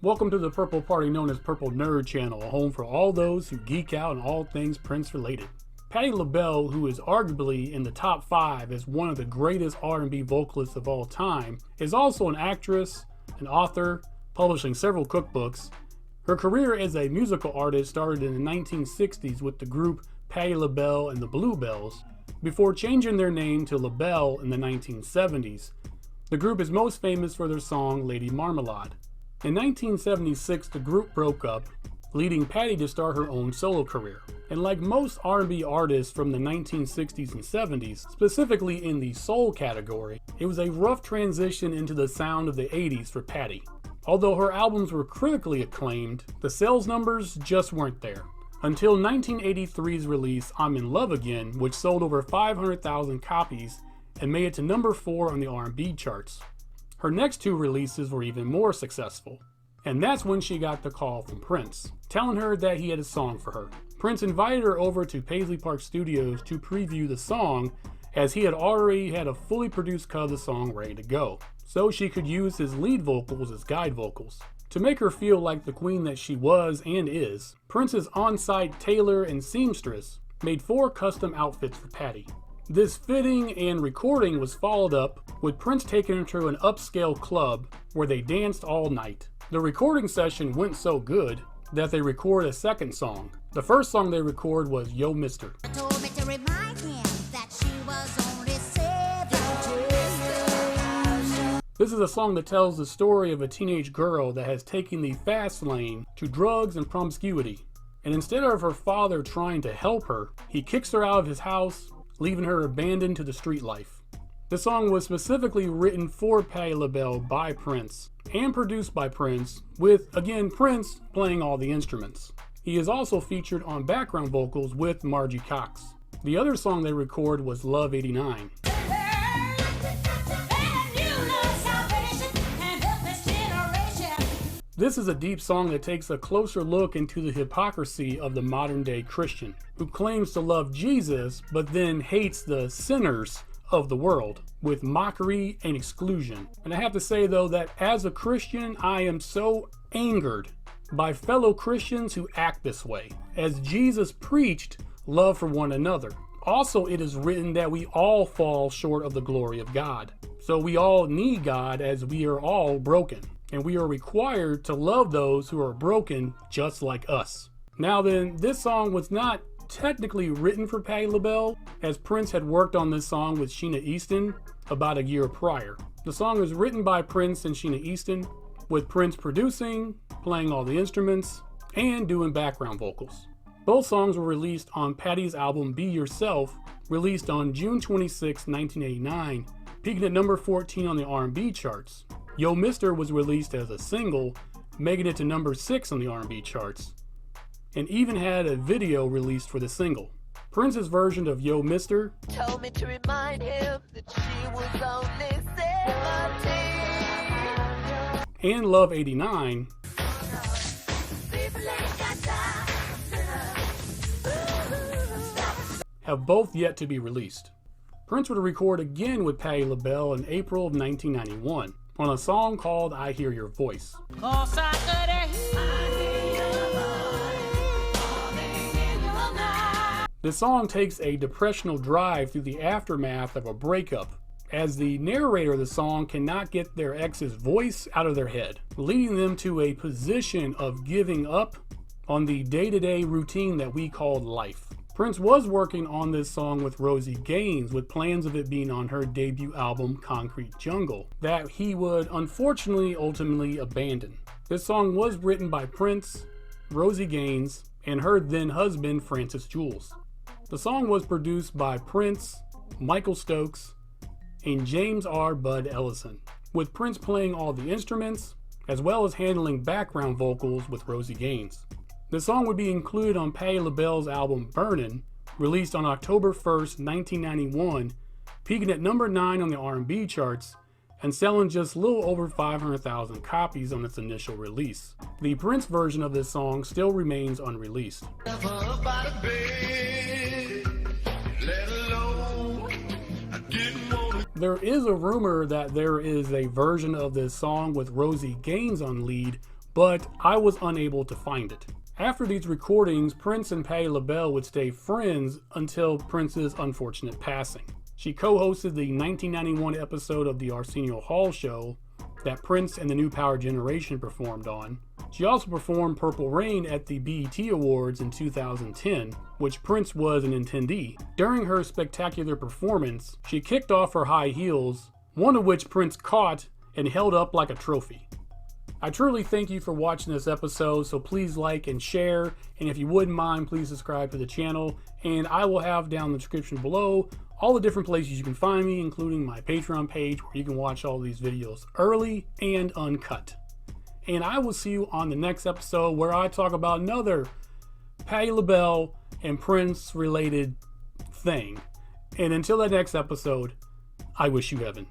Welcome to the purple party known as Purple Nerd Channel, a home for all those who geek out on all things Prince related. Patti Labelle, who is arguably in the top 5 as one of the greatest R&B vocalists of all time, is also an actress, an author, publishing several cookbooks. Her career as a musical artist started in the 1960s with the group Patti Labelle and the Bluebells, before changing their name to Labelle in the 1970s. The group is most famous for their song Lady Marmalade. In 1976, the group broke up, leading Patti to start her own solo career. And like most R&B artists from the 1960s and 70s, specifically in the soul category, it was a rough transition into the sound of the 80s for Patti. Although her albums were critically acclaimed, the sales numbers just weren't there. Until 1983's release, I'm in Love Again, which sold over 500,000 copies and made it to number 4 on the R&B charts. Her next 2 releases were even more successful. And that's when she got the call from Prince, telling her that he had a song for her. Prince invited her over to Paisley Park Studios to preview the song, as he had already had a fully produced cut of the song ready to go, so she could use his lead vocals as guide vocals. To make her feel like the queen that she was and is, Prince's on-site tailor and seamstress made 4 custom outfits for Patti. This fitting and recording was followed up with Prince taking her to an upscale club where they danced all night. The recording session went so good that they recorded a second song. The first song they recorded was Yo Mister. Told me to remind him that she was only 17. This is a song that tells the story of a teenage girl that has taken the fast lane to drugs and promiscuity. And instead of her father trying to help her, he kicks her out of his house, leaving her abandoned to the street life. The song was specifically written for Patti Labelle by Prince and produced by Prince, with, again, Prince playing all the instruments. He is also featured on background vocals with Margie Cox. The other song they recorded was Love 89. This is a deep song that takes a closer look into the hypocrisy of the modern day Christian, who claims to love Jesus but then hates the sinners of the world with mockery and exclusion. And I have to say though that as a Christian, I am so angered by fellow Christians who act this way, as Jesus preached love for one another. Also, it is written that we all fall short of the glory of God. So we all need God, as we are all broken. And we are required to love those who are broken just like us. Now then, this song was not technically written for Patti Labelle, as Prince had worked on this song with Sheena Easton about a year prior. The song was written by Prince and Sheena Easton, with Prince producing, playing all the instruments, and doing background vocals. Both songs were released on Patti's album Be Yourself, released on June 26, 1989, peaking at number 14 on the R&B charts. Yo Mister was released as a single, making it to number 6 on the R&B charts, and even had a video released for the single. Prince's version of Yo Mister told me to remind him that she was only 17. and Love 89 have both yet to be released. Prince would record again with Patti Labelle in April of 1991 on a song called I Hear Your Voice. The song takes a depressional drive through the aftermath of a breakup, as the narrator of the song cannot get their ex's voice out of their head, leading them to a position of giving up on the day-to-day routine that we called life. Prince was working on this song with Rosie Gaines, with plans of it being on her debut album Concrete Jungle, that he would unfortunately ultimately abandon. This song was written by Prince, Rosie Gaines, and her then husband Francis Jules. The song was produced by Prince, Michael Stokes, and James R. Bud Ellison, with Prince playing all the instruments, as well as handling background vocals with Rosie Gaines. The song would be included on Patti Labelle's album Burnin', released on October 1st, 1991, peaking at number 9 on the R&B charts and selling just a little over 500,000 copies on its initial release. The Prince version of this song still remains unreleased. There is a rumor that there is a version of this song with Rosie Gaines on lead but I was unable to find it. After these recordings, Prince and Patti Labelle would stay friends until Prince's unfortunate passing. She co-hosted the 1991 episode of the Arsenio Hall show that Prince and the New Power Generation performed on. She also performed Purple Rain at the BET Awards in 2010, which Prince was an attendee. During her spectacular performance, she kicked off her high heels, one of which Prince caught and held up like a trophy. I truly thank you for watching this episode, so please like and share, and if you wouldn't mind, please subscribe to the channel, and I will have down in the description below all the different places you can find me, including my Patreon page where you can watch all these videos early and uncut. And I will see you on the next episode where I talk about another Patti LaBelle and Prince related thing. And until that next episode, I wish you heaven.